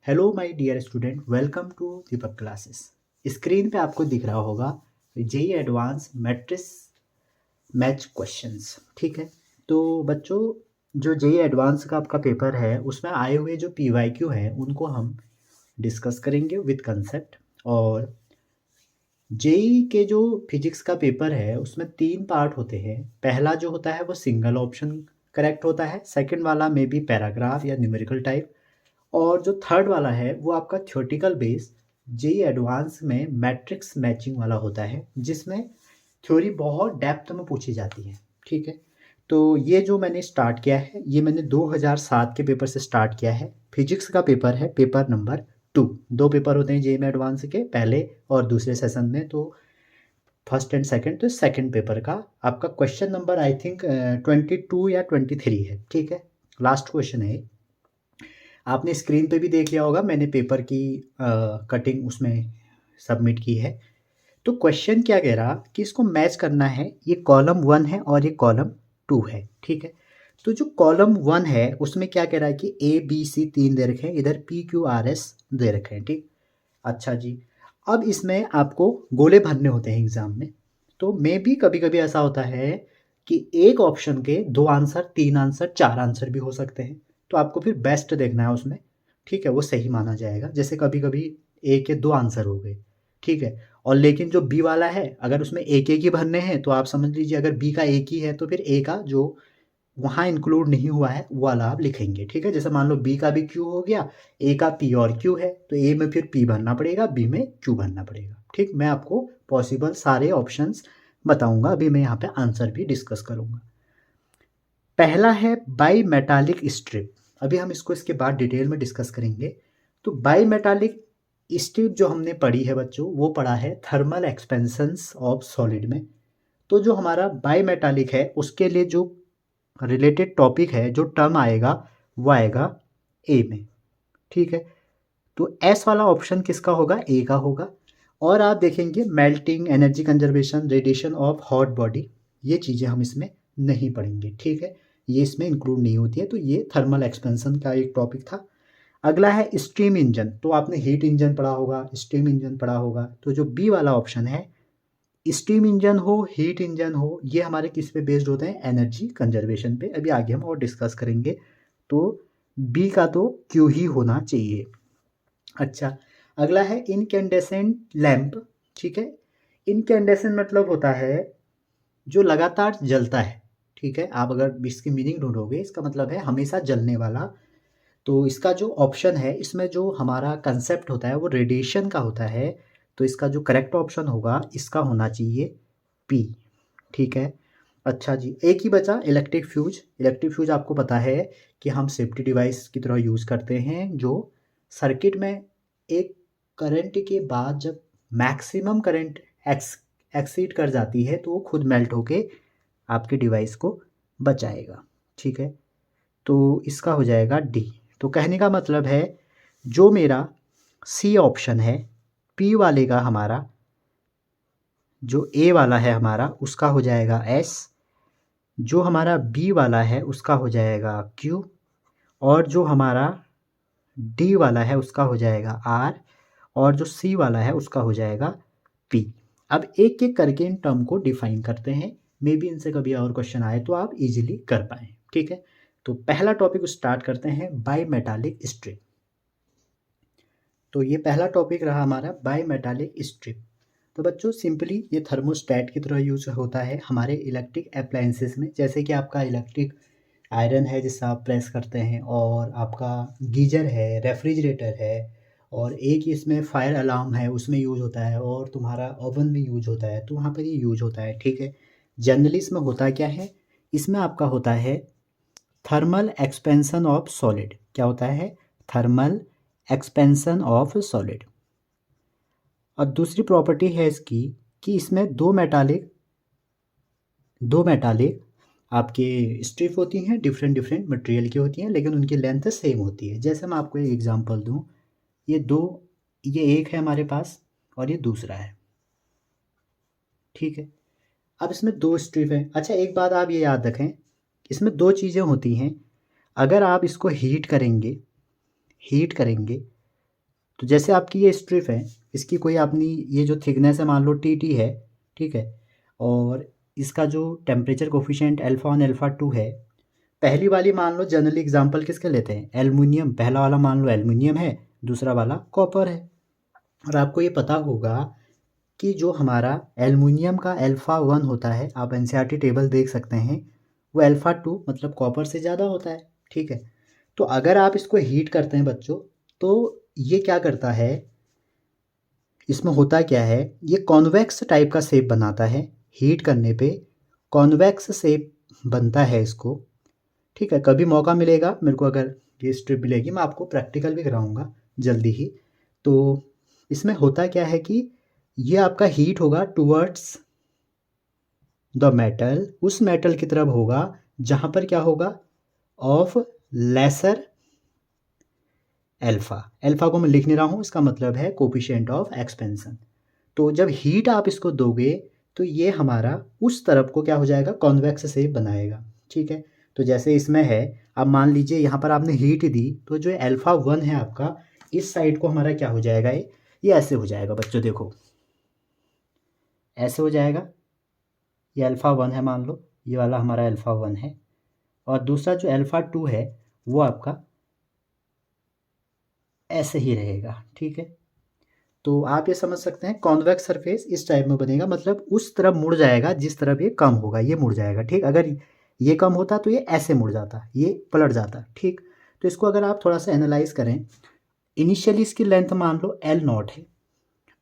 Hello my dear student, welcome to Deepak classes. Screen पे आपको दिख रहा होगा JEE advance matrix match questions. ठीक है, तो बच्चों जो जेई एडवांस का आपका पेपर है उसमें आए हुए जो पीवाईक्यू हैं उनको हम डिस्कस करेंगे विद कंसेप्ट। और जेई के जो फिजिक्स का पेपर है उसमें 3 पार्ट होते हैं। पहला जो होता है वो सिंगल ऑप्शन करेक्ट होता है, सेकंड वाला में भी पैराग्राफ या न्यूमेरिकल टाइप, और जो थर्ड वाला है वो आपका थ्योरेटिकल बेस जेई एडवांस में मैट्रिक्स मैचिंग वाला होता है, जिसमें थ्योरी बहुत डेप्थ में पूछी जाती है। ठीक है, तो ये जो मैंने स्टार्ट किया है ये मैंने 2007 के पेपर से स्टार्ट किया है। फिजिक्स का पेपर है पेपर नंबर 2। 2 पेपर होते हैं जेई में एडवांस के, पहले और दूसरे सेशन में। तो फर्स्ट एंड सेकंड, तो सेकंड पेपर का आपका क्वेश्चन नंबर आई थिंक 22 या 23 है। ठीक है, लास्ट क्वेश्चन है। आपने स्क्रीन पे भी देख लिया होगा, मैंने पेपर की कटिंग उसमें सबमिट की है। तो क्वेश्चन क्या कह रहा कि इसको मैच करना है, ये कॉलम 1 है और ये कॉलम 2 है। ठीक है, तो जो कॉलम 1 है उसमें क्या कह रहा है कि ए बी सी 3 दे रखे हैं, इधर पी क्यू आर एस दे रखे हैं। ठीक, अच्छा जी। अब इसमें आपको गोले भरने होते हैं एग्जाम में। तो मे भी कभी कभी ऐसा होता है कि एक ऑप्शन के 2 आंसर, 3 आंसर, 4 आंसर भी हो सकते हैं। तो आपको फिर बेस्ट देखना है उसमें। ठीक है, वो सही माना जाएगा। जैसे कभी कभी ए के 2 आंसर हो गए, ठीक है, और लेकिन जो बी वाला है अगर उसमें एक एक ही भरने हैं तो आप समझ लीजिए अगर बी का एक ही है तो फिर ए का जो वहाँ इंक्लूड नहीं हुआ है वो वाला आप लिखेंगे। ठीक है, जैसे मान लो बी का भी क्यू हो गया, ए का पी और क्यू है, तो ए में फिर पी भरना पड़ेगा, बी में क्यू भरना पड़ेगा। ठीक, मैं आपको पॉसिबल सारे ऑप्शंस बताऊंगा, अभी मैं यहाँ पे आंसर भी डिस्कस करूंगा। पहला है बाई मेटालिक स्ट्रिप। अभी हम इसको इसके बाद डिटेल में डिस्कस करेंगे। तो बाई मेटालिक स्ट्रिप जो हमने पढ़ी है बच्चों, वो पढ़ा है थर्मल एक्सपेंशंस ऑफ सॉलिड में। तो जो हमारा बाई मेटालिक है उसके लिए जो रिलेटेड टॉपिक है, जो टर्म आएगा वो आएगा ए में। ठीक है, तो एस वाला ऑप्शन किसका होगा? ए का होगा। और आप देखेंगे melting, energy conservation, radiation of hot body, ये चीज़ें हम इसमें नहीं पढ़ेंगे। ठीक है, ये इसमें इंक्लूड नहीं होती है। तो ये थर्मल एक्सपेंशन का एक टॉपिक था। अगला है स्टीम इंजन। तो आपने हीट इंजन पढ़ा होगा, स्टीम इंजन पढ़ा होगा। तो जो बी वाला ऑप्शन है, स्टीम इंजन हो, हीट इंजन हो, ये हमारे किस पे बेस्ड होते हैं? एनर्जी कंजर्वेशन पे। अभी आगे हम और डिस्कस करेंगे। तो बी का तो क्यू ही होना चाहिए। अच्छा, अगला है इनकैंडेसेंट लैंप। ठीक है, इनकैंडेसेंट मतलब होता है जो लगातार जलता है। ठीक है, आप अगर इसकी मीनिंग ढूंढोगे इसका मतलब है हमेशा जलने वाला। तो इसका जो ऑप्शन है इसमें जो हमारा कंसेप्ट होता है वो रेडिएशन का होता है। तो इसका जो करेक्ट ऑप्शन होगा इसका होना चाहिए पी। ठीक है, अच्छा जी, एक ही बचा इलेक्ट्रिक फ्यूज। इलेक्ट्रिक फ्यूज आपको पता है कि हम सेफ्टी डिवाइस की तरह यूज़ करते हैं, जो सर्किट में एक करंट के बाद जब मैक्सिमम करंट एक्सीड कर जाती है तो वो खुद मेल्ट होके आपके डिवाइस को बचाएगा। ठीक है, तो इसका हो जाएगा डी। तो कहने का मतलब है जो मेरा सी ऑप्शन है, पी वाले का हमारा जो ए वाला है हमारा उसका हो जाएगा एस, जो हमारा बी वाला है उसका हो जाएगा क्यू, और जो हमारा डी वाला है उसका हो जाएगा आर, और जो सी वाला है उसका हो जाएगा पी। अब एक एक करके इन टर्म को डिफाइन करते हैं, मे बी इनसे कभी और क्वेश्चन आए तो आप इजीली कर पाएँ। ठीक है, तो पहला टॉपिक स्टार्ट करते हैं, बाई मेटालिक स्ट्रिप। तो ये पहला टॉपिक रहा हमारा बाई मेटालिक स्ट्रिप। तो बच्चों सिंपली ये थर्मोस्टेट की तरह यूज होता है हमारे इलेक्ट्रिक अप्लायंसेस में। जैसे कि आपका इलेक्ट्रिक आयरन है जिससे आप प्रेस करते हैं, और आपका गीजर है, रेफ्रिजरेटर है, और एक इसमें फायर अलार्म है उसमें यूज होता है, और तुम्हारा ओवन में यूज होता है, तो वहाँ पर ये यूज होता है। ठीक है, जनरली इसमें होता क्या है, इसमें आपका होता है थर्मल एक्सपेंशन ऑफ सॉलिड। क्या होता है? Thermal expansion of solid. और दूसरी प्रॉपर्टी है इसकी कि इसमें दो मेटालिक आपके स्ट्रिप होती हैं, डिफरेंट डिफरेंट मटेरियल की होती हैं, लेकिन उनकी लेंथ सेम होती है। जैसे मैं आपको एक एग्जांपल दूं, ये दो, ये एक है हमारे पास और ये दूसरा है। ठीक है, अब इसमें 2 स्ट्रिप हैं। अच्छा, एक बात आप ये याद रखें, इसमें 2 चीज़ें होती हैं। अगर आप इसको हीट करेंगे तो जैसे आपकी ये स्ट्रिप है, इसकी कोई अपनी ये जो थिकनेस है मान लो टी है, ठीक है, और इसका जो टेम्परेचर कोफिशिएंट अल्फ़ा 1 अल्फ़ा 2 है। पहली वाली मान लो जनरली एग्जांपल किसके लेते हैं, एल्युमिनियम, पहला वाला मान लो एल्युमिनियम है, दूसरा वाला कॉपर है। और आपको ये पता होगा कि जो हमारा एल्युमिनियम का अल्फ़ा 1 होता है, आप एनसीईआरटी टेबल देख सकते हैं, वो अल्फ़ा 2 मतलब कॉपर से ज़्यादा होता है, ठीक है। तो अगर आप इसको हीट करते हैं बच्चों, तो ये क्या करता है, इसमें होता क्या है, ये कॉन्वेक्स टाइप का शेप बनाता है। हीट करने पे कॉन्वेक्स शेप बनता है इसको, ठीक है। कभी मौका मिलेगा मेरे को, अगर ये स्ट्रिप मिलेगी, मैं आपको प्रैक्टिकल भी कराऊंगा जल्दी ही। तो इसमें होता क्या है कि ये आपका हीट होगा टुवर्ड्स द मेटल, उस मेटल की तरफ होगा जहाँ पर क्या होगा, ऑफ लेसर अल्फ़ा। अल्फ़ा को मैं लिख नहीं रहा हूँ, इसका मतलब है कोफिशिएंट ऑफ एक्सपेंशन। तो जब हीट आप इसको दोगे तो ये हमारा उस तरफ को क्या हो जाएगा, कॉन्वेक्स शेप बनाएगा, ठीक है। तो जैसे इसमें है, अब मान लीजिए यहाँ पर आपने हीट दी, तो जो अल्फ़ा 1 है आपका, इस साइड को हमारा क्या हो जाएगा, ये ऐसे हो जाएगा बच्चों, देखो ऐसे हो जाएगा। ये अल्फ़ा 1 है मान लो, ये वाला हमारा अल्फ़ा 1 है, और दूसरा जो अल्फ़ा 2 है वो आपका ऐसे ही रहेगा, ठीक है। तो आप ये समझ सकते हैं कॉन्वेक्स सरफेस इस टाइप में बनेगा, मतलब उस तरफ मुड़ जाएगा जिस तरफ ये कम होगा, ये मुड़ जाएगा, ठीक। अगर ये कम होता तो ये ऐसे मुड़ जाता, ये पलट जाता, ठीक। तो इसको अगर आप थोड़ा सा एनालाइज करें, इनिशियली इसकी लेंथ मान लो L0 है।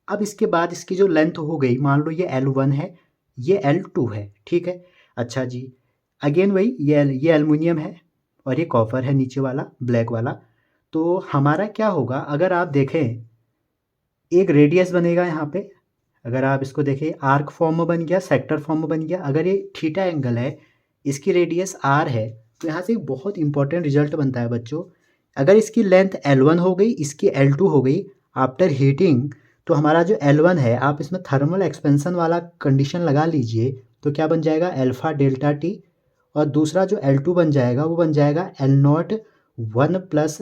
अब इसके बाद इसकी जो लेंथ हो गई, मान लो ये L1 है, ये L2 है, ठीक है। अच्छा जी, अगेन वही, ये एल्युमिनियम है और ये कॉपर है नीचे वाला ब्लैक वाला। तो हमारा क्या होगा, अगर आप देखें एक रेडियस बनेगा यहाँ पे, अगर आप इसको देखें आर्क फॉर्म में बन गया, सेक्टर फॉर्म में बन गया। अगर ये थीटा एंगल है, इसकी रेडियस आर है, तो यहाँ से एक बहुत इंपॉर्टेंट रिजल्ट बनता है बच्चों। अगर इसकी लेंथ L1 हो गई, इसकी L2 हो गई आफ्टर हीटिंग, तो हमारा जो L1 है, आप इसमें थर्मल एक्सपेंशन वाला कंडीशन लगा लीजिए, तो क्या बन जाएगा, अल्फ़ा डेल्टा टी। और दूसरा जो L2 बन जाएगा वो बन जाएगा L0 1 plus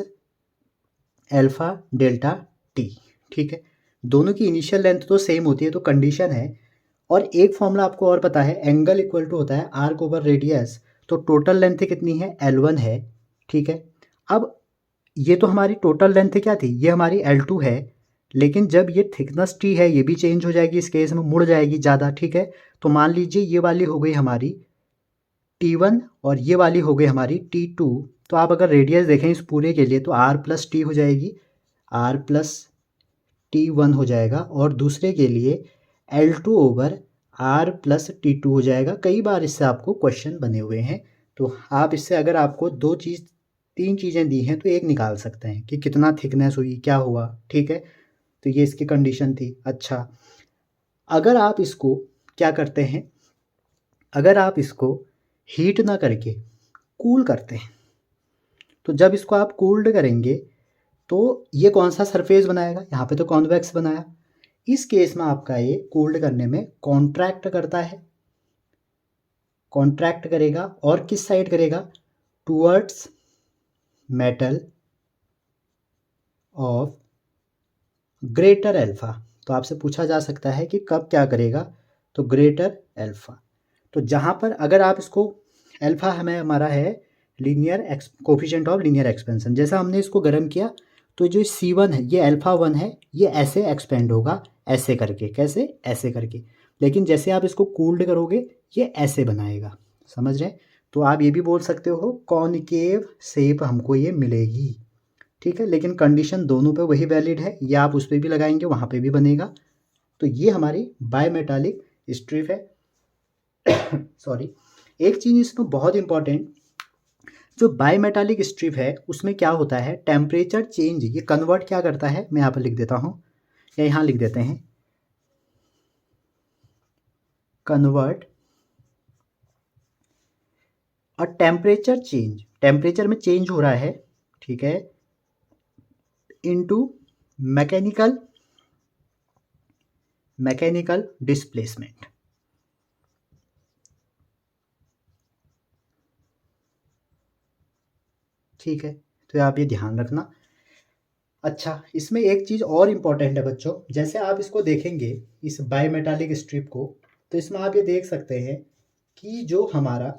alpha delta T, ठीक है। दोनों की इनिशियल लेंथ तो सेम होती है, तो कंडीशन है। और एक फॉर्मूला आपको और पता है, एंगल इक्वल टू होता है आर्क ओवर रेडियस। तो टोटल लेंथ कितनी है, L1 है, ठीक है। अब ये तो हमारी टोटल लेंथ क्या थी, ये हमारी L2 है, लेकिन जब ये थिकनेस T है, ये भी चेंज हो जाएगी, इस केस में मुड़ जाएगी ज़्यादा, ठीक है। तो मान लीजिए ये वाली हो गई हमारी T1 और ये वाली हो गई हमारी T2। तो आप अगर रेडियस देखें इस पूरे के लिए, तो R प्लस टी हो जाएगी, R प्लस T1 हो जाएगा, और दूसरे के लिए L2 over R plus T2 हो जाएगा। कई बार इससे आपको क्वेश्चन बने हुए हैं, तो आप इससे अगर आपको तीन चीज़ें दी हैं, तो एक निकाल सकते हैं कि कितना थिकनेस हुई, क्या हुआ, ठीक है। तो ये इसकी कंडीशन थी। अच्छा, अगर आप इसको क्या करते हैं, अगर आप इसको हीट ना करके कूल करते हैं, तो जब इसको आप कूल्ड करेंगे तो ये कौन सा सरफेस बनाएगा, यहाँ पे तो कॉन्वेक्स बनाया। इस केस में आपका ये कूल्ड करने में कॉन्ट्रैक्ट करता है, कॉन्ट्रैक्ट करेगा, और किस साइड करेगा, towards metal of greater alpha. तो आपसे पूछा जा सकता है कि कब क्या करेगा, तो ग्रेटर अल्फा। तो जहाँ पर अगर आप इसको, अल्फा हमें हमारा है linear coefficient of linear expansion, जैसा हमने इसको गर्म किया, तो जो C1 है, ये अल्फा 1 है, ये ऐसे एक्सपेंड होगा, ऐसे करके, कैसे, ऐसे करके। लेकिन जैसे आप इसको कूल्ड करोगे, ये ऐसे बनाएगा, समझ रहे हैं। तो आप ये भी बोल सकते हो कॉनकेव शेप हमको ये मिलेगी, ठीक है। लेकिन कंडीशन दोनों पे वही वैलिड है, या आप उस पर भी लगाएंगे, वहाँ पे भी बनेगा। तो ये हमारी बायोमेटालिक स्ट्रिप है। सॉरी, एक चीज़ इसमें बहुत इंपॉर्टेंट, जो बायोमेटालिक स्ट्रिप है उसमें क्या होता है, टेम्परेचर चेंज ये कन्वर्ट क्या करता है, मैं यहाँ पर लिख देता हूँ, या यहाँ लिख देते हैं, कन्वर्ट और टेम्परेचर चेंज, टेम्परेचर में चेंज हो रहा है, ठीक है, इनटू मैकेनिकल डिस्प्लेसमेंट। ठीक है, तो आप ये ध्यान रखना। अच्छा, इसमें एक चीज़ और इम्पोर्टेंट है बच्चों, जैसे आप इसको देखेंगे इस बाईमेटालिक स्ट्रिप को, तो इसमें आप ये देख सकते हैं कि जो हमारा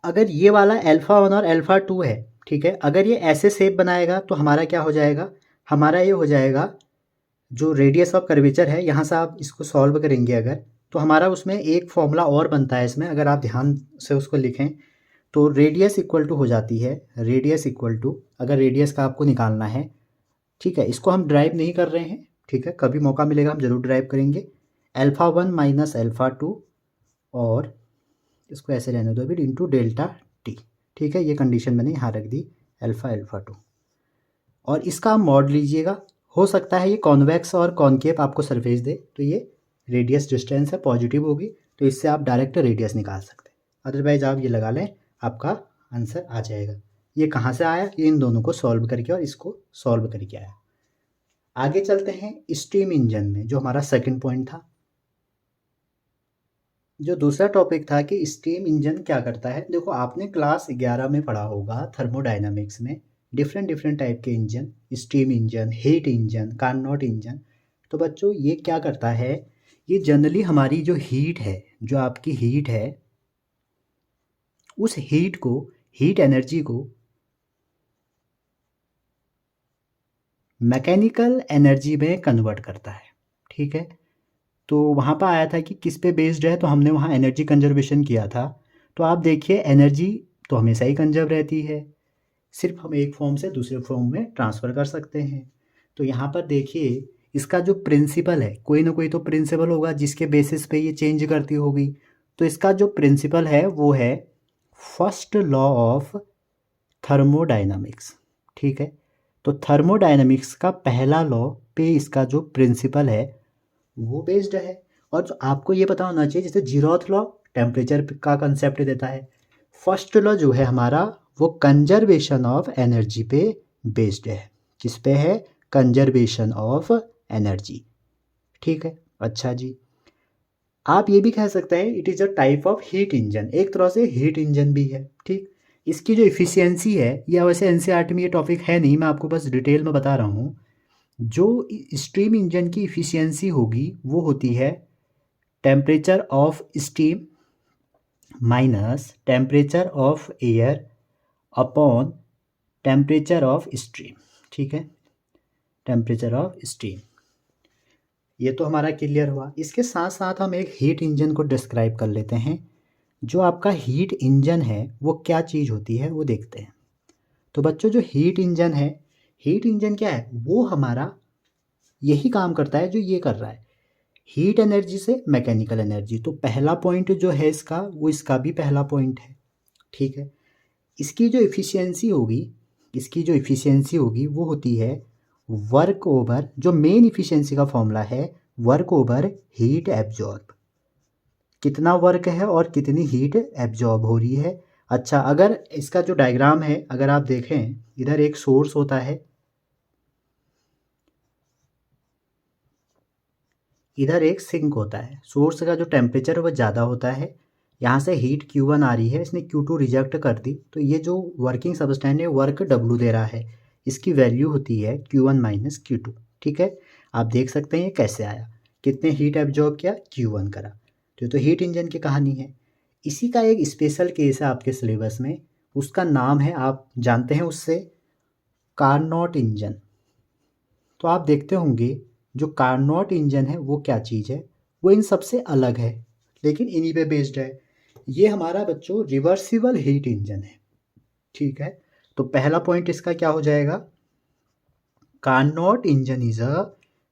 अगर ये वाला अल्फ़ा 1 और अल्फ़ा 2 है, ठीक है, अगर ये ऐसे शेप बनाएगा तो हमारा क्या हो जाएगा, हमारा ये हो जाएगा जो रेडियस ऑफ कर्वेचर है, यहाँ से आप इसको सॉल्व करेंगे अगर, तो हमारा उसमें एक फॉर्मूला और बनता है इसमें, अगर आप ध्यान से उसको लिखें तो रेडियस इक्वल टू हो जाती है, रेडियस इक्वल टू, अगर रेडियस का आपको निकालना है, ठीक है, इसको हम ड्राइव नहीं कर रहे हैं, ठीक है, कभी मौका मिलेगा हम ज़रूर ड्राइव करेंगे, अल्फ़ा 1 माइनस अल्फ़ा 2 और इसको ऐसे रहने दो अभी इंटू डेल्टा टी, ठीक है, ये कंडीशन मैंने यहाँ रख दी, अल्फ़ा 2, और इसका आप मॉड लीजिएगा, हो सकता है ये कॉन्वेक्स और कॉनकेव आपको सरफेस दे, तो ये रेडियस डिस्टेंस है पॉजिटिव होगी, तो इससे आप डायरेक्ट रेडियस निकाल सकते हैं, अदरवाइज आप ये लगा लें, आपका आंसर आ जाएगा। ये कहाँ से आया, ये इन दोनों को सॉल्व करके और इसको सॉल्व करके आया। आगे चलते हैं स्टीम इंजन में, जो हमारा सेकंड पॉइंट था। जो दूसरा टॉपिक था कि स्टीम इंजन क्या करता है, देखो आपने क्लास 11 में पढ़ा होगा थर्मोडायनामिक्स में, डिफरेंट डिफरेंट टाइप के engine, steam engine, heat engine, Carnot engine. तो बच्चों ये क्या करता है, ये जनरली हमारी जो हीट है, जो आपकी हीट है, उस हीट को, हीट एनर्जी को मैकेनिकल एनर्जी में कन्वर्ट करता है, ठीक है। तो वहाँ पर आया था कि किस पे बेस्ड है, तो हमने वहाँ एनर्जी कंजर्वेशन किया था। तो आप देखिए एनर्जी तो हमेशा ही कंजर्व रहती है, सिर्फ हम एक फॉर्म से दूसरे फॉर्म में ट्रांसफ़र कर सकते हैं। तो यहाँ पर देखिए इसका जो प्रिंसिपल है, कोई ना कोई तो प्रिंसिपल होगा जिसके बेसिस पे ये चेंज करती होगी। तो इसका जो प्रिंसिपल है वो है फर्स्ट लॉ ऑफ थर्मोडायनामिक्स, ठीक है। तो थर्मोडायनामिक्स का पहला लॉ पे इसका जो प्रिंसिपल है वो बेस्ड है। और जो आपको ये पता होना चाहिए, जैसे जीरोथ लॉ टेम्परेचर का कंसेप्ट देता है, फर्स्ट लॉ जो है हमारा वो कंजर्वेशन ऑफ एनर्जी पे बेस्ड है। किस पे है, कंजर्वेशन ऑफ एनर्जी, ठीक है। अच्छा जी, आप ये भी कह सकते हैं it is a type of heat engine, एक तरह से हीट इंजन भी है, ठीक। इसकी जो इफ़िशियंसी है, या वैसे एनसीईआरटी में ये टॉपिक है नहीं, मैं आपको बस डिटेल में बता रहा हूँ। जो स्टीम इंजन की इफ़िशियंसी होगी वो होती है temperature of steam minus temperature of air upon temperature of steam, ठीक है, टेम्परेचर ऑफ स्टीम। ये तो हमारा क्लियर हुआ। इसके साथ साथ हम एक हीट इंजन को डिस्क्राइब कर लेते हैं। जो आपका हीट इंजन है वो क्या चीज़ होती है वो देखते हैं। तो बच्चों जो हीट इंजन है, हीट इंजन क्या है, वो हमारा यही काम करता है जो ये कर रहा है, हीट एनर्जी से मैकेनिकल एनर्जी। तो पहला पॉइंट जो है इसका, वो इसका भी पहला पॉइंट है, ठीक है। इसकी जो इफ़िशियंसी होगी, इसकी जो इफ़िशियंसी होगी वो होती है वर्क ओवर, जो मेन इफ़िशियंसी का फॉर्मूला है वर्क ओवर हीट एब्जॉर्ब, कितना वर्क है और कितनी हीट एब्जॉर्ब हो रही है। अच्छा, अगर इसका जो डायग्राम है अगर आप देखें, इधर एक सोर्स होता है, इधर एक सिंक होता है। सोर्स का जो टेम्परेचर है वो ज़्यादा होता है, यहाँ से हीट Q1 आ रही है, इसने Q2 रिजेक्ट कर दी, तो ये जो वर्किंग सबस्टेंस है वर्क W दे रहा है, इसकी वैल्यू होती है Q1 माइनस Q2, ठीक है। आप देख सकते हैं ये कैसे आया, कितने हीट एब्जॉर्ब किया, Q1 करा। तो हीट इंजन की कहानी है। इसी का एक स्पेशल केस है आपके सिलेबस में, उसका नाम है, आप जानते हैं उससे, कार्नोट इंजन। तो आप देखते होंगे जो कार्नोट इंजन है वो क्या चीज़ है, वो इन सबसे अलग है लेकिन इन्हीं पे बेस्ड है। ये हमारा बच्चों रिवर्सिबल हीट इंजन है, ठीक है। तो पहला पॉइंट इसका क्या हो जाएगा, Carnot engine is a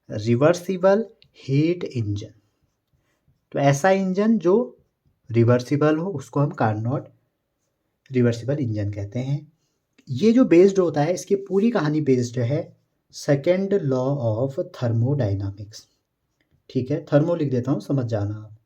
reversible heat engine. तो ऐसा इंजन जो रिवर्सिबल हो उसको हम कार्नोट रिवर्सिबल इंजन कहते हैं। ये जो बेस्ड होता है, इसकी पूरी कहानी बेस्ड है सेकेंड लॉ ऑफ थर्मोडाइनामिक्स, ठीक है। थर्मो लिख देता हूँ, समझ जाना आप।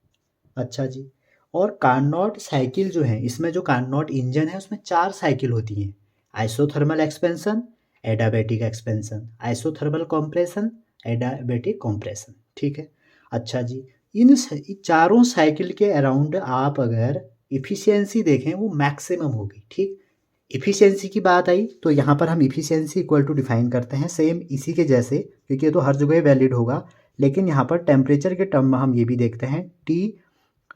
अच्छा जी, और कार्नोट साइकिल जो है, इसमें जो कार्नोट इंजन है उसमें 4 साइकिल होती हैं, isothermal expansion, adiabatic expansion, isothermal compression, adiabatic compression, ठीक है। अच्छा जी, इन चारों साइकिल के अराउंड आप अगर इफ़िशियंसी देखें वो मैक्सिमम होगी, ठीक। इफ़िशियंसी की बात आई तो यहाँ पर हम इफ़िशियंसी इक्वल टू डिफाइन करते हैं सेम इसी के जैसे, क्योंकि ये तो हर जगह वैलिड होगा, लेकिन यहाँ पर टेम्परेचर के टर्म में हम ये भी देखते हैं टी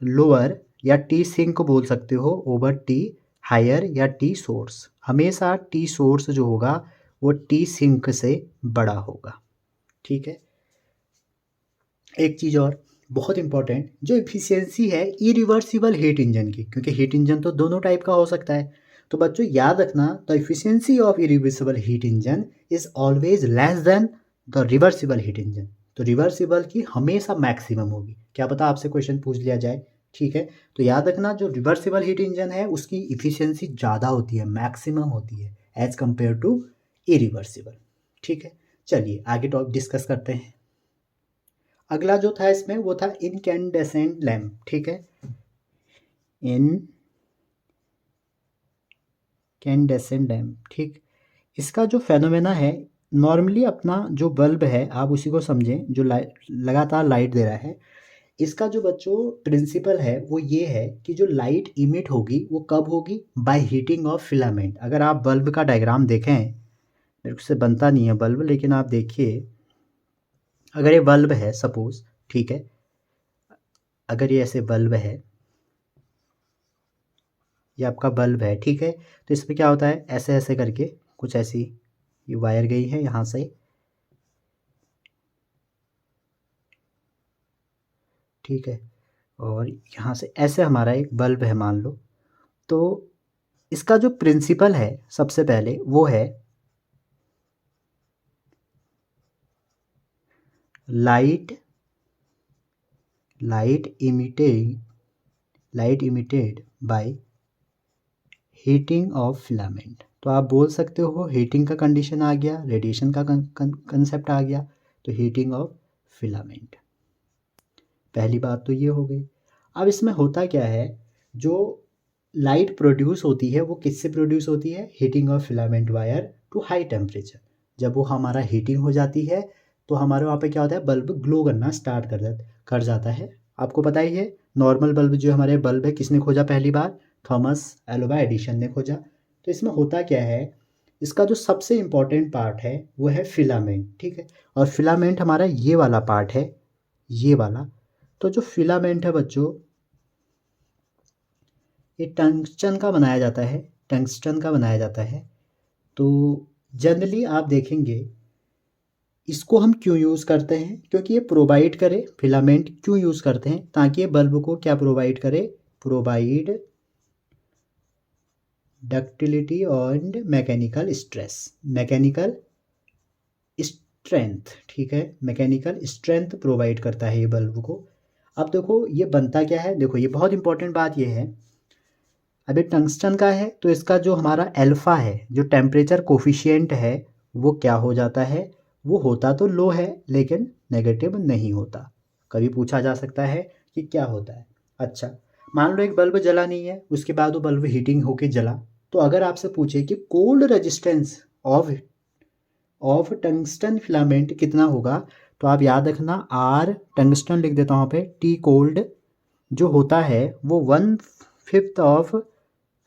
लोअर या टी सिंक बोल सकते हो ओवर टी हायर या टी सोर्स। हमेशा टी सोर्स जो होगा वो टी सिंक से बड़ा होगा। ठीक है, एक चीज़ और बहुत इंपॉर्टेंट, जो इफ़िशियंसी है इरिवर्सिबल हीट इंजन की, क्योंकि हीट इंजन तो दोनों टाइप का हो सकता है, तो बच्चों याद रखना the efficiency of irreversible heat engine is always less than the reversible heat engine. तो रिवर्सिबल की हमेशा मैक्सिमम होगी, क्या पता आपसे क्वेश्चन पूछ लिया जाए। ठीक है, तो याद रखना जो रिवर्सिबल हीट इंजन है उसकी इफिशियंसी ज़्यादा होती है, मैक्सिमम होती है एज कंपेयर टू इरिवर्सिबल। ठीक है, चलिए आगे टॉपिक डिस्कस करते हैं। अगला जो था इसमें वो था इनकैंडेसेंट लैम्प। ठीक है, इनकैंडेसेंट लैम्प। ठीक, इसका जो फेनोमेना है, नॉर्मली अपना जो बल्ब है आप उसी को समझें जो लगातार लाइट दे रहा है। इसका जो बच्चों प्रिंसिपल है वो ये है कि जो लाइट इमिट होगी वो कब होगी, बाय हीटिंग ऑफ फिलामेंट। अगर आप बल्ब का डायग्राम देखें, मेरे को से बनता नहीं है बल्ब, लेकिन आप देखिए अगर ये बल्ब है सपोज, ठीक है, अगर ये ऐसे बल्ब है, ये आपका बल्ब है, ठीक है, तो इसमें क्या होता है ऐसे ऐसे करके कुछ ऐसी ये वायर गई है यहाँ से, ठीक है, और यहाँ से ऐसे हमारा एक बल्ब है मान लो। तो इसका जो प्रिंसिपल है सबसे पहले वो है light emitted by heating of filament. तो आप बोल सकते हो हीटिंग का कंडीशन आ गया, रेडिएशन का कंसेप्ट आ गया, तो हीटिंग ऑफ फिलामेंट, पहली बात तो ये हो गई। अब इसमें होता क्या है, जो लाइट प्रोड्यूस होती है वो किससे प्रोड्यूस होती है, heating of filament wire to high temperature. जब वो हमारा हीटिंग हो जाती है तो हमारे वहाँ पे क्या होता है, बल्ब ग्लो करना स्टार्ट कर जाता है। आपको पता ही है नॉर्मल बल्ब जो हमारे बल्ब है किसने खोजा पहली बार, थॉमस एल्वा एडिशन ने खोजा। तो इसमें होता क्या है, इसका जो सबसे इम्पॉर्टेंट पार्ट है वो है फिलामेंट। ठीक है, और फिलामेंट हमारा ये वाला पार्ट है, ये वाला। तो जो फिलामेंट है बच्चों, ये टंगस्टन का बनाया जाता है, टंगस्टन का बनाया जाता है। तो जनरली आप देखेंगे इसको हम क्यों यूज़ करते हैं, क्योंकि ये प्रोवाइड करे, फिलामेंट क्यों यूज़ करते हैं, ताकि ये बल्ब को क्या प्रोवाइड करे, provide ductility and mechanical strength. ठीक है, मैकेनिकल स्ट्रेंथ प्रोवाइड करता है ये बल्ब को। अब देखो ये बनता क्या है, देखो ये बहुत इंपॉर्टेंट बात ये है, अब ये टंगस्टन का है तो इसका जो हमारा अल्फ़ा है, जो टेम्परेचर कोफिशिएंट है, वो क्या हो जाता है, वो होता तो लो है लेकिन नेगेटिव नहीं होता। कभी पूछा जा सकता है कि क्या होता है। अच्छा, मान लो एक बल्ब जला नहीं है, उसके बाद वो बल्ब हीटिंग होके जला, तो अगर आपसे पूछे कि cold resistance of tungsten filament कितना होगा, तो आप याद रखना आर टंगस्टन लिख देता हूँ पे, टी कोल्ड जो होता है वो 1/5 of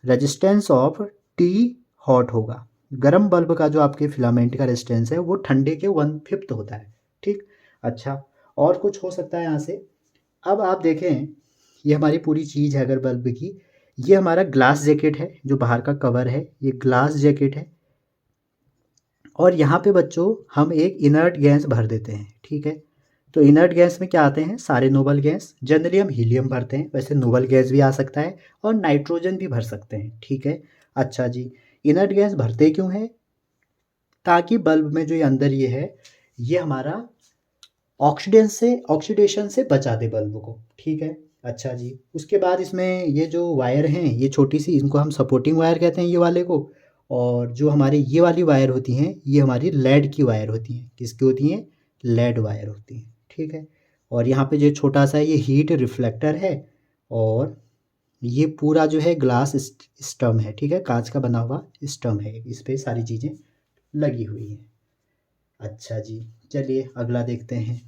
resistance of T hot होगा। गर्म बल्ब का जो आपके फिलामेंट का रेजिस्टेंस है वो ठंडे के 1/5 होता है। ठीक, अच्छा, और कुछ हो सकता है यहाँ से। अब आप देखें ये हमारी पूरी चीज़ है अगर बल्ब की, ये हमारा ग्लास जैकेट है, जो बाहर का कवर है ये ग्लास जैकेट है, और यहाँ पे बच्चों हम एक इनर्ट गैस भर देते हैं। ठीक है, तो इनर्ट गैस में क्या आते हैं, सारे नोबल गैस, जनरली हम हीलियम भरते हैं, वैसे नोबल गैस भी आ सकता है और नाइट्रोजन भी भर सकते हैं। ठीक है, अच्छा जी, इनर्ट गैस भरते क्यों है, ताकि बल्ब में जो ये अंदर ये है ये हमारा ऑक्सीडेशन से बचा दे बल्ब को। ठीक है, अच्छा जी, उसके बाद इसमें ये जो वायर हैं ये छोटी सी, इनको हम सपोर्टिंग वायर कहते हैं ये वाले को, और जो हमारी ये वाली वायर होती हैं ये हमारी लेड की वायर होती हैं, किसकी होती हैं, लेड वायर होती हैं। ठीक है, और यहाँ पे जो छोटा सा ये हीट रिफ्लेक्टर है, और ये पूरा जो है ग्लास स्टम है, ठीक है, कांच का बना हुआ स्टम है, इस पे सारी चीज़ें लगी हुई हैं। अच्छा जी, चलिए अगला देखते हैं।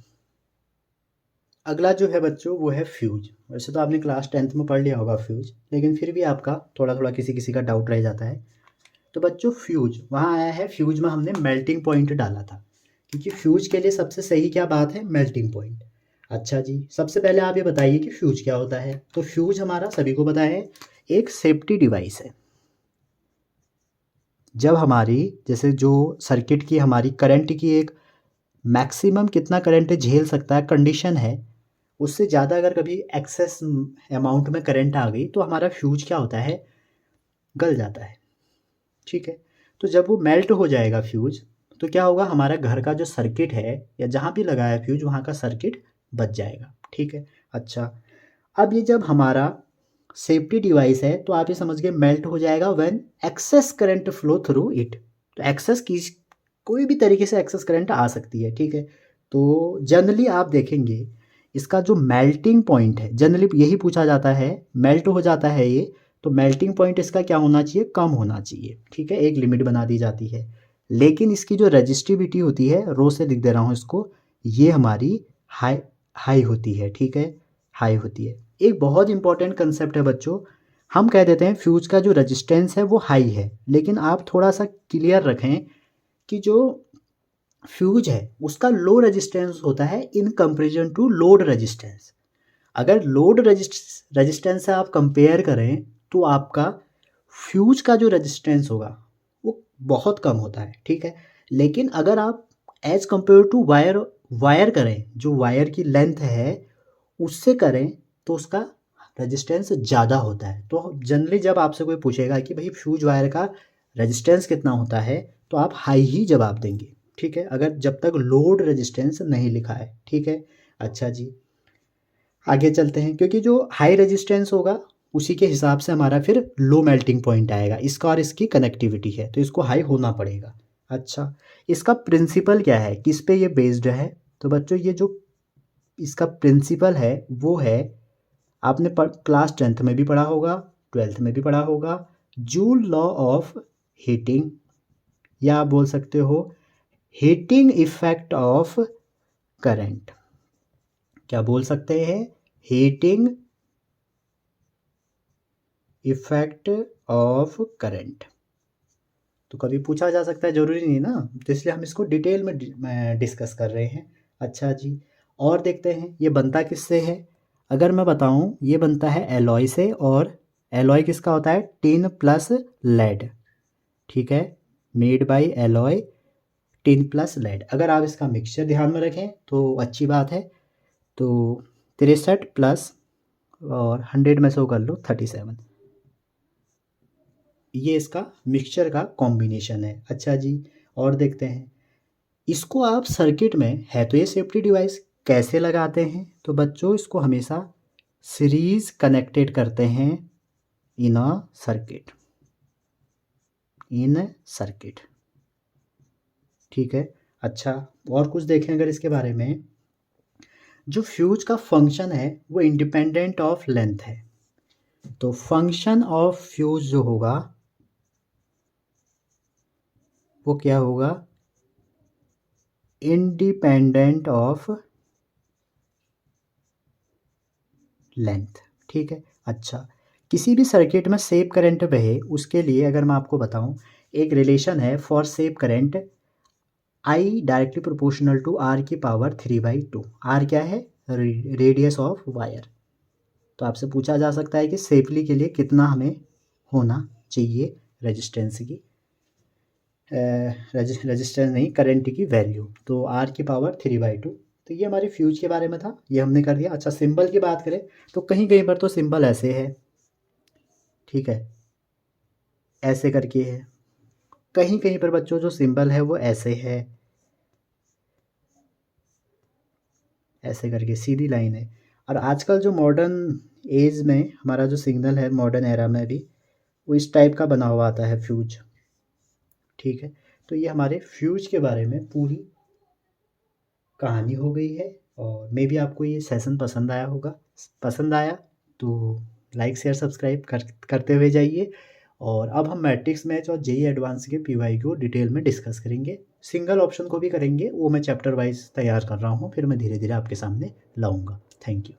अगला जो है बच्चों वो है फ्यूज। वैसे तो आपने क्लास 10th में पढ़ लिया होगा फ्यूज, लेकिन फिर भी आपका थोड़ा थोड़ा किसी किसी का डाउट रह जाता है। तो बच्चों फ्यूज वहाँ आया है, फ्यूज में हमने मेल्टिंग पॉइंट डाला था, क्योंकि फ्यूज के लिए सबसे सही क्या बात है, मेल्टिंग पॉइंट। अच्छा जी, सबसे पहले आप ये बताइए कि फ्यूज क्या होता है। तो फ्यूज हमारा सभी को पता है एक सेफ्टी डिवाइस है। जब हमारी जैसे जो सर्किट की हमारी करंट की एक मैक्सिमम कितना करंट झेल सकता है कंडीशन है, उससे ज़्यादा अगर कभी एक्सेस अमाउंट में करंट आ गई तो हमारा फ्यूज क्या होता है, गल जाता है। ठीक है, तो जब वो मेल्ट हो जाएगा फ्यूज, तो क्या होगा, हमारा घर का जो सर्किट है या जहाँ भी लगा है फ्यूज वहाँ का सर्किट बच जाएगा। ठीक है। अच्छा, अब ये जब हमारा सेफ्टी डिवाइस है तो आप ये समझ गए मेल्ट हो जाएगा when excess current flow through it. तो एक्सेस की कोई भी तरीके से एक्सेस करंट आ सकती है। ठीक है, तो जनरली आप देखेंगे इसका जो मेल्टिंग पॉइंट है, जनरली यही पूछा जाता है, मेल्ट हो जाता है ये, तो मेल्टिंग पॉइंट इसका क्या होना चाहिए, कम होना चाहिए। ठीक है, एक लिमिट बना दी जाती है। लेकिन इसकी जो रजिस्टिविटी होती है, रो से लिख दे रहा हूँ इसको, ये हमारी हाई हाई होती है। ठीक है, हाई होती है। एक बहुत इंपॉर्टेंट कंसेप्ट है बच्चों, हम कह देते हैं फ्यूज का जो रेजिस्टेंस है वो हाई है, लेकिन आप थोड़ा सा क्लियर रखें कि जो फ्यूज है उसका लो रेजिस्टेंस होता है in comparison to load resistance. अगर लोड रेजिस्टेंस से आप कंपेयर करें तो आपका फ्यूज का जो रेजिस्टेंस होगा वो बहुत कम होता है। ठीक है, लेकिन अगर आप एज कंपेयर टू वायर करें, जो वायर की लेंथ है उससे करें, तो उसका रेजिस्टेंस ज़्यादा होता है। तो जनरली जब आपसे कोई पूछेगा कि भाई फ्यूज वायर का रेजिस्टेंस कितना होता है, तो आप हाई ही जवाब देंगे। ठीक है, अगर जब तक लोड रेजिस्टेंस नहीं लिखा है। ठीक है। अच्छा जी, आगे चलते हैं, क्योंकि जो हाई रेजिस्टेंस होगा उसी के हिसाब से हमारा फिर लो मेल्टिंग पॉइंट आएगा। इसका और इसकी कनेक्टिविटी है तो इसको हाई होना पड़ेगा। अच्छा, इसका प्रिंसिपल क्या है, किस पे ये बेस्ड है, तो बच्चों ये जो इसका प्रिंसिपल है वो है, आपने क्लास 10th में भी पढ़ा होगा, 12th में भी पढ़ा होगा, जूल लॉ ऑफ हीटिंग, या आप बोल सकते हो हीटिंग इफेक्ट ऑफ करंट। क्या बोल सकते हैं, हीटिंग इफेक्ट ऑफ करंट। तो कभी पूछा जा सकता है, ज़रूरी नहीं ना, तो इसलिए हम इसको डिटेल में डिस्कस कर रहे हैं। अच्छा जी, और देखते हैं ये बनता किससे है। अगर मैं बताऊं, ये बनता है एलॉय से, और एलॉय किसका होता है, टिन प्लस लेड। ठीक है, made by alloy tin plus lead. अगर आप इसका मिक्सचर ध्यान में रखें तो अच्छी बात है। तो 63 प्लस और 100 में से वो कर लो 37, ये इसका मिक्सचर का कॉम्बिनेशन है। अच्छा जी, और देखते हैं इसको आप सर्किट में है तो ये सेफ्टी डिवाइस कैसे लगाते हैं। तो बच्चों इसको हमेशा सीरीज कनेक्टेड करते हैं इन अ सर्किट, इन सर्किट। ठीक है। अच्छा, और कुछ देखें अगर इसके बारे में, जो फ्यूज का फंक्शन है वो इंडिपेंडेंट ऑफ लेंथ है। तो फंक्शन ऑफ फ्यूज जो होगा वो क्या होगा, इंडिपेंडेंट ऑफ लेंथ। ठीक है। अच्छा, किसी भी सर्किट में सेव करंट बहे उसके लिए अगर मैं आपको बताऊं, एक रिलेशन है for safe current, I directly proportional to R की पावर 3/2। आर क्या है, रेडियस ऑफ वायर। तो आपसे पूछा जा सकता है कि सेफली के लिए कितना हमें होना चाहिए रेजिस्टेंस की, रेजिस्टेंस नहीं, करंट की वैल्यू, तो आर की पावर 3/2। तो ये हमारे फ्यूज के बारे में था, ये हमने कर दिया। अच्छा, सिंबल की बात करें तो कहीं कहीं पर तो सिंबल ऐसे है। ठीक है, ऐसे करके है, कहीं कहीं पर बच्चों जो सिंबल है वो ऐसे है, ऐसे करके सीधी लाइन है। और आजकल जो मॉडर्न एज में हमारा जो सिग्नल है, मॉडर्न एरा में भी वो इस टाइप का बना हुआ आता है फ्यूज। ठीक है, तो ये हमारे फ्यूज के बारे में पूरी कहानी हो गई है। और मे भी आपको ये सेशन पसंद आया होगा, पसंद आया तो लाइक शेयर सब्सक्राइब करते हुए जाइए। और अब हम मैट्रिक्स मैच और जेई एडवांस के पीवाई को डिटेल में डिस्कस करेंगे, सिंगल ऑप्शन को भी करेंगे, वो मैं चैप्टर वाइज तैयार कर रहा हूँ, फिर मैं धीरे धीरे आपके सामने लाऊंगा। Thank you.